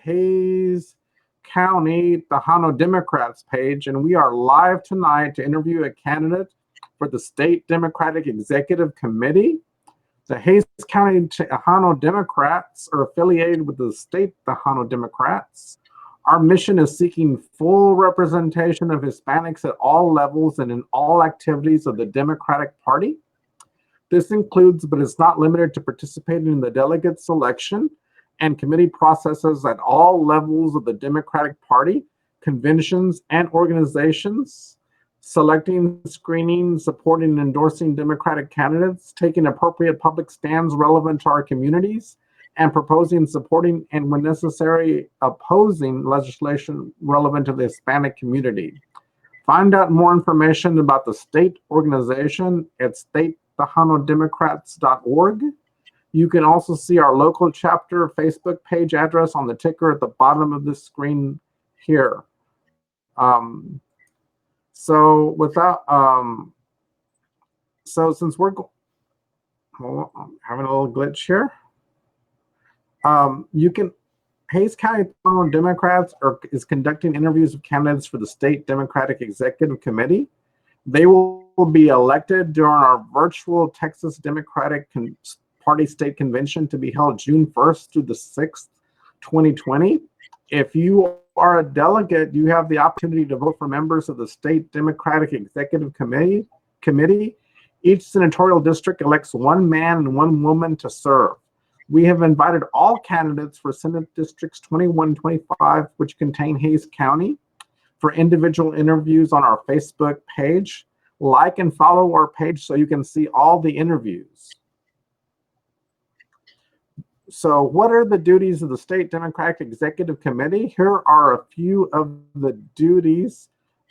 Hays County Tejano Democrats page, and we are live tonight to interview a candidate for the State Democratic Executive Committee. The Hays County Tejano Democrats are affiliated with the State Tejano Democrats. Our mission is seeking full representation of Hispanics at all levels and in all activities of the Democratic Party. This includes, but is not limited to, participating in the delegate selection and committee processes at all levels of the Democratic Party, conventions and organizations, selecting, screening, supporting, and endorsing Democratic candidates, taking appropriate public stands relevant to our communities, and proposing, supporting, and when necessary, opposing legislation relevant to the Hispanic community. Find out more information about the state organization at SDEC.org. You can also see our local chapter Facebook page address on the ticker at the bottom of this screen here. So since we're I'm having a little glitch here. Hays County Tejano Democrats is conducting interviews with candidates for the State Democratic Executive Committee. They will be elected during our virtual Texas Democratic Party State Convention to be held June 1st through the 6th, 2020. If you are a delegate, you have the opportunity to vote for members of the State Democratic Executive Committee. Each senatorial district elects one man and one woman to serve. We have invited all candidates for Senate Districts 21 and 25, which contain Hays County, for individual interviews on our Facebook page. Like and follow our page so you can see all the interviews. So what are the duties of the State Democratic Executive Committee? Here are a few of the duties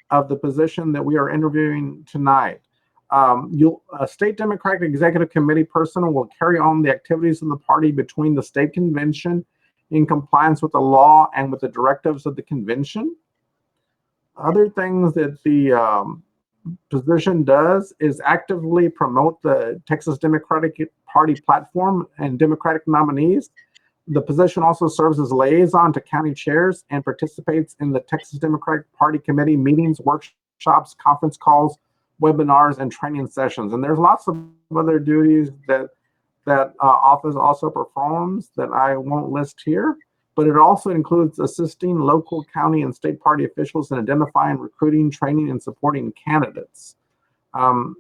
of the position that we are interviewing tonight. A State Democratic Executive Committee person will carry on the activities of the party between the state convention in compliance with the law and with the directives of the convention. Other things that the position does is actively promote the Texas Democratic Party platform and Democratic nominees. The position also serves as liaison to county chairs and participates in the Texas Democratic Party Committee meetings, workshops, conference calls, webinars, and training sessions. And there's lots of other duties that office also performs that I won't list here, but it also includes assisting local, county, and state party officials in identifying, recruiting, training, and supporting candidates.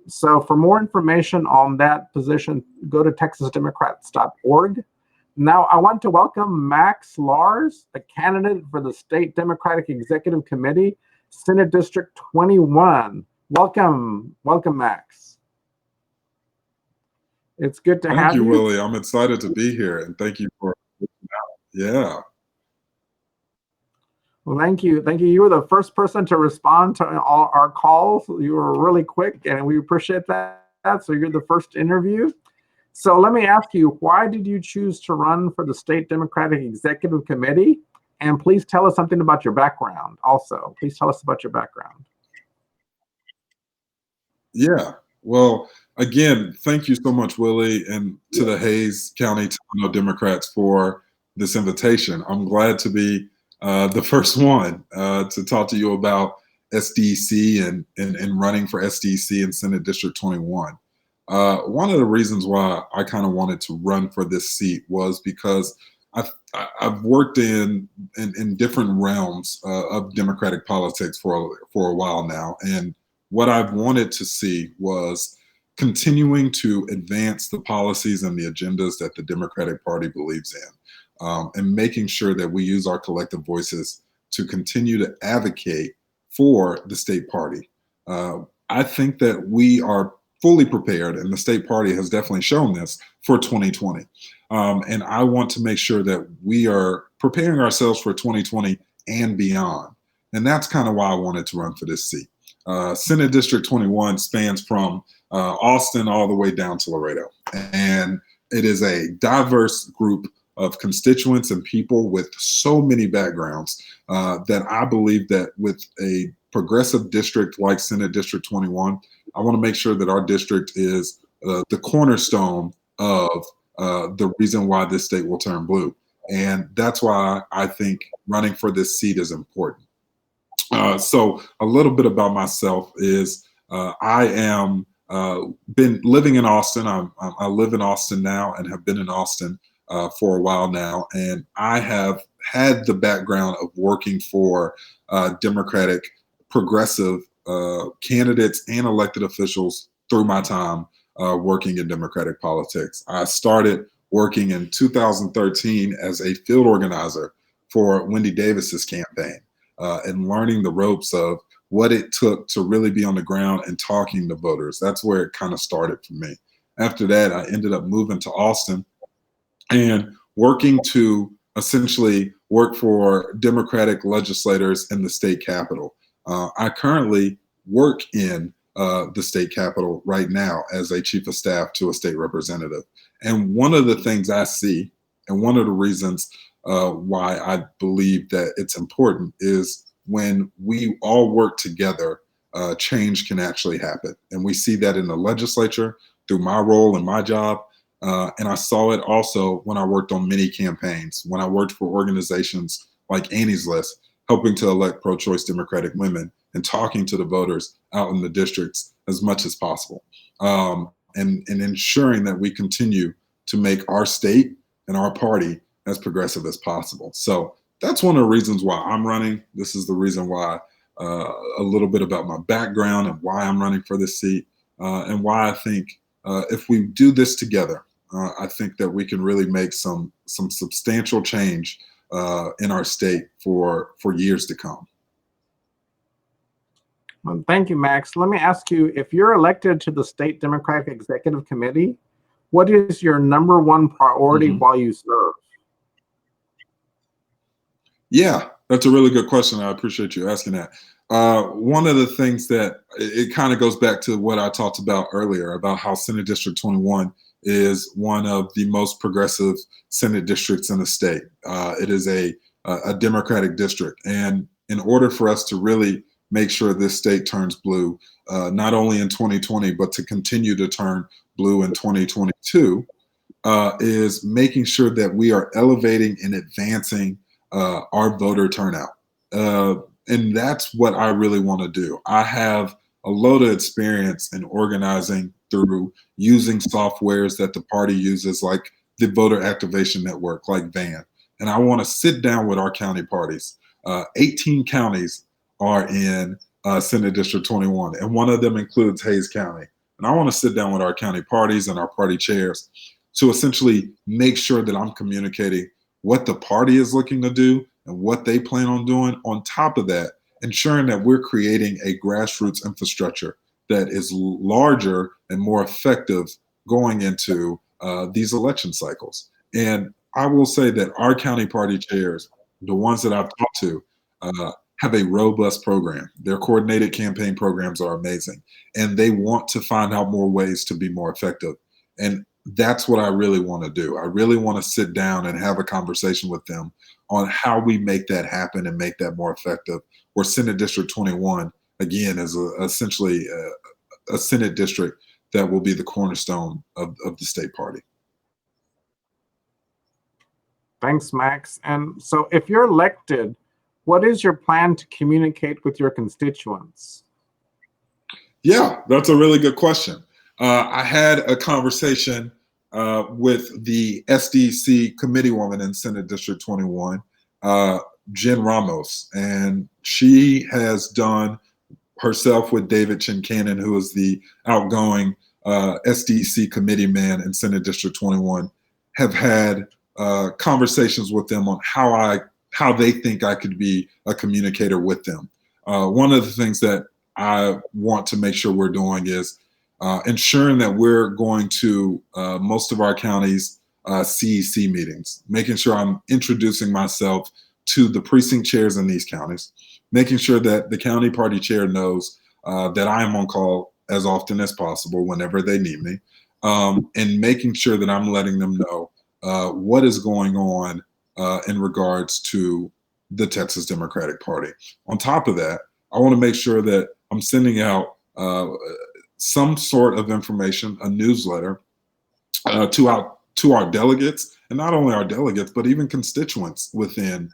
So for more information on that position, go to texasdemocrats.org. Now I want to welcome Lars, a candidate for the State Democratic Executive Committee, Senate District 21. Welcome, Max. It's good to have you. Thank you, Willie. I'm excited to be here, and thank you for yeah. Well, thank you. You were the first person to respond to all our calls. You were really quick, and we appreciate that. So you're the first interview. So let me ask you, why did you choose to run for the State Democratic Executive Committee? And please tell us something about your background also. Please tell us about your background. Yeah, well, again, thank you so much, Willie, and to the Hays County Tejano Democrats for this invitation. I'm glad to be the first one to talk to you about SDEC and running for SDEC in Senate District 21. One of the reasons why I kind of wanted to run for this seat was because I've worked in different realms of Democratic politics for a while now, and what I've wanted to see was continuing to advance the policies and the agendas that the Democratic Party believes in, and making sure that we use our collective voices to continue to advocate for the state party. I think that we are fully prepared, and the state party has definitely shown this, for 2020. And I want to make sure that we are preparing ourselves for 2020 and beyond. And that's kind of why I wanted to run for this seat. Senate District 21 spans from Austin all the way down to Laredo. And it is a diverse group of constituents and people with so many backgrounds that I believe that with a progressive district like Senate District 21, I want to make sure that our district is the cornerstone of the reason why this state will turn blue. And that's why I think running for this seat is important. So a little bit about myself is I am been living in Austin. I live in Austin now and have been in Austin for a while now. And I have had the background of working for Democratic progressive candidates and elected officials through my time working in Democratic politics. I started working in 2013 as a field organizer for Wendy Davis's campaign and learning the ropes of what it took to really be on the ground and talking to voters. That's where it kind of started for me. After that, I ended up moving to Austin and working to essentially work for Democratic legislators in the state capitol. I currently work in the state capitol right now as a chief of staff to a state representative. And one of the things I see, and one of the reasons why I believe that it's important, is when we all work together, change can actually happen. And we see that in the legislature through my role and my job. And I saw it also when I worked on many campaigns, when I worked for organizations like Annie's List, helping to elect pro-choice Democratic women and talking to the voters out in the districts as much as possible, and ensuring that we continue to make our state and our party as progressive as possible. So that's one of the reasons why I'm running. This is the reason why, a little bit about my background and why I'm running for this seat, and why I think if we do this together, I think that we can really make some substantial change in our state for years to come. Well, thank you, Max. Let me ask you, if you're elected to the State Democratic Executive Committee, what is your number one priority while you serve? Yeah, that's a really good question. I appreciate you asking that. One of the things that it kind of goes back to what I talked about earlier about how Senate District 21 is one of the most progressive Senate districts in the state. It is a Democratic district. And in order for us to really make sure this state turns blue, not only in 2020, but to continue to turn blue in 2022, is making sure that we are elevating and advancing our voter turnout. And that's what I really want to do. I have a load of experience in organizing through using softwares that the party uses, like the Voter Activation Network, like VAN. And I want to sit down with our county parties. 18 counties are in Senate District 21, and one of them includes Hays County. And I want to sit down with our county parties and our party chairs to essentially make sure that I'm communicating what the party is looking to do and what they plan on doing. On top of that, ensuring that we're creating a grassroots infrastructure that is larger and more effective going into these election cycles. And I will say that our county party chairs, the ones that I've talked to, have a robust program. Their coordinated campaign programs are amazing, and they want to find out more ways to be more effective. And that's what I really want to do. I really want to sit down and have a conversation with them on how we make that happen and make that more effective. Where Senate District 21, again, is essentially a Senate district that will be the cornerstone of the state party. Thanks, Max. And so if you're elected, what is your plan to communicate with your constituents? Yeah, that's a really good question. I had a conversation with the SDEC committee woman in Senate District 21, Jen Ramos, and she has done herself with David Chincannon, who is the outgoing SDEC committee man in Senate District 21, have had conversations with them on how they think I could be a communicator with them. One of the things that I want to make sure we're doing is ensuring that we're going to most of our counties' CEC meetings, making sure I'm introducing myself to the precinct chairs in these counties, making sure that the county party chair knows that I am on call as often as possible whenever they need me, and making sure that I'm letting them know what is going on in regards to the Texas Democratic Party. On top of that, I want to make sure that I'm sending out some sort of information, a newsletter, to to our delegates, and not only our delegates, but even constituents within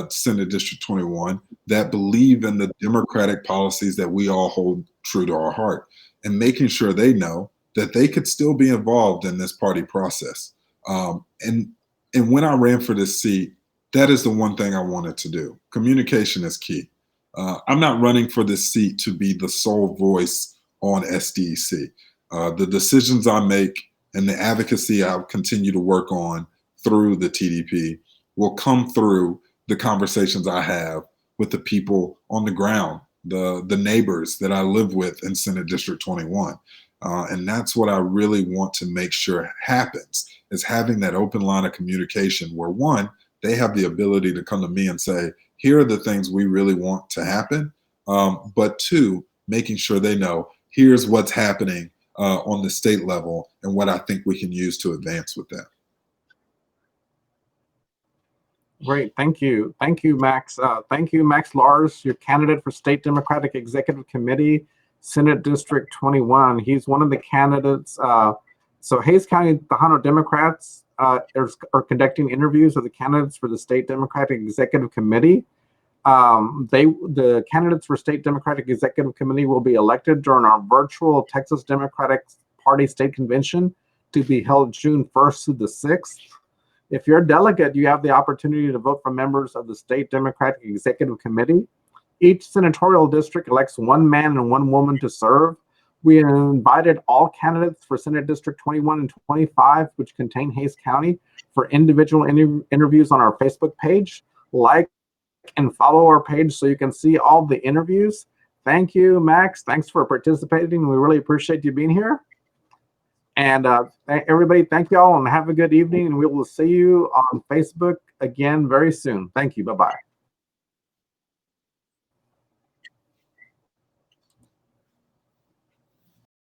Senate District 21 that believe in the democratic policies that we all hold true to our heart, and making sure they know that they could still be involved in this party process. And when I ran for this seat, that is the one thing I wanted to do. Communication is key. I'm not running for this seat to be the sole voice on SDEC. The decisions I make and the advocacy I'll continue to work on through the TDP will come through the conversations I have with the people on the ground, the neighbors that I live with in Senate District 21. And that's what I really want to make sure happens, is having that open line of communication where, one, they have the ability to come to me and say, here are the things we really want to happen. But two, making sure they know, here's what's happening on the state level and what I think we can use to advance with that. Great, thank you. Thank you, Max. Thank you, Max Lars, your candidate for State Democratic Executive Committee, Senate District 21. He's one of the candidates. So Hays County Tejano Democrats are conducting interviews with the candidates for the State Democratic Executive Committee. The candidates for State Democratic Executive Committee will be elected during our virtual Texas Democratic Party State Convention to be held June 1st through the 6th. If you're a delegate, you have the opportunity to vote for members of the State Democratic Executive Committee. Each senatorial district elects one man and one woman to serve. We invited all candidates for Senate District 21 and 25, which contain Hays County, for individual interviews on our Facebook page. Like and follow our page so you can see all the interviews. Thank you, Max. Thanks for participating. We really appreciate you being here. And everybody, thank you all and have a good evening. And we will see you on Facebook again very soon. Thank you. Bye-bye.